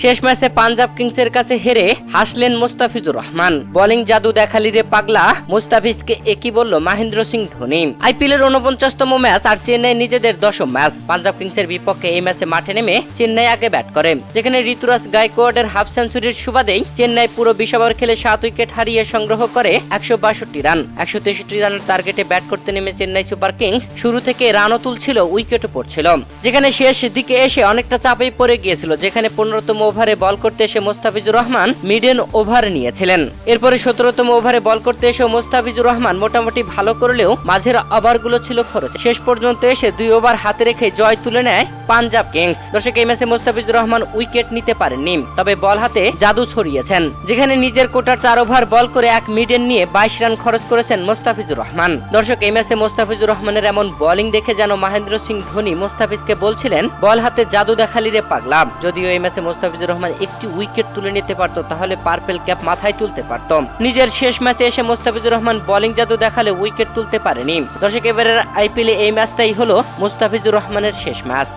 শেষ ম্যাচে পাঞ্জাব কিংসের কাছে হেরে হাসলেন মুস্তাফিজুর রহমান। বোলিং জাদু দেখালি রে পাগলা, মুস্তাফিজকে একই বলল মহেন্দ্র সিং ধোনি। আইপিএলের 49তম ম্যাচ আর চেন্নাই নিজেদের 10ম ম্যাচ। পাঞ্জাব কিংসের বিপক্ষে এই ম্যাচে মাঠে নেমে চেন্নাই আগে ব্যাট করে, যেখানে ঋতুরাজ গায়কোয়াড়ের হাফ সেঞ্চুরির সুবাদেই চেন্নাই পুরো 20 ওভার খেলে 7 উইকেট হারিয়ে সংগ্রহ করে 162 রান। 163 রানের টার্গেটে ব্যাট করতে নেমে চেন্নাই সুপার কিংস শুরু থেকে রানও তুলছিল, উইকেটও পড়ছিল, যেখানে শেষ দিকে এসে অনেকটা চাপেই পড়ে গিয়েছিল, যেখানে 15তম ওভারে বল করতে এসে মুস্তাফিজুর রহমান মিডল ওভার নিয়েছিলেন। এরপরে 17তম ওভারে বল করতে এসে মুস্তাফিজুর রহমান মোটামুটি ভালো করলেও মাঝের ওভারগুলো ছিল খরচ। শেষ পর্যন্ত এসে 2 ওভার হাতে রেখে জয় তুলে নেয় পাঞ্জাব কিংস। দর্শক, এই ম্যাচে মুস্তাফিজুর রহমান উইকেট নিতে পারেননি, তবে বল হাতে জাদু ছড়িয়েছেন, যেখানে নিজের কোটার 4 ওভার বল করে 1 মিডল নিয়ে 22 রান খরচ করেছেন মুস্তাফিজুর রহমান। দর্শক, এই ম্যাচে মুস্তাফিজুর রহমানের এমন বোলিং দেখে যেন মহেন্দ্র সিং ধোনি মুস্তাফিজকে বলছিলেন বল হাতে জাদু দেখালি রে পাগলা। যদিও এই ম্যাচে মুস্তাফিজুর রহমান একটি উইকেট তুলে নিতে পারত, তাহলে পার্পেল ক্যাপ মাথায় তুলতে পারত। নিজের শেষ ম্যাচে এসে মুস্তাফিজুর রহমান বোলিং জাদু দেখালে উইকেট তুলতে পারেনি। দর্শক, এবারের আইপিএলে এই ম্যাচটাই হলো মুস্তাফিজুর রহমানের শেষ ম্যাচ।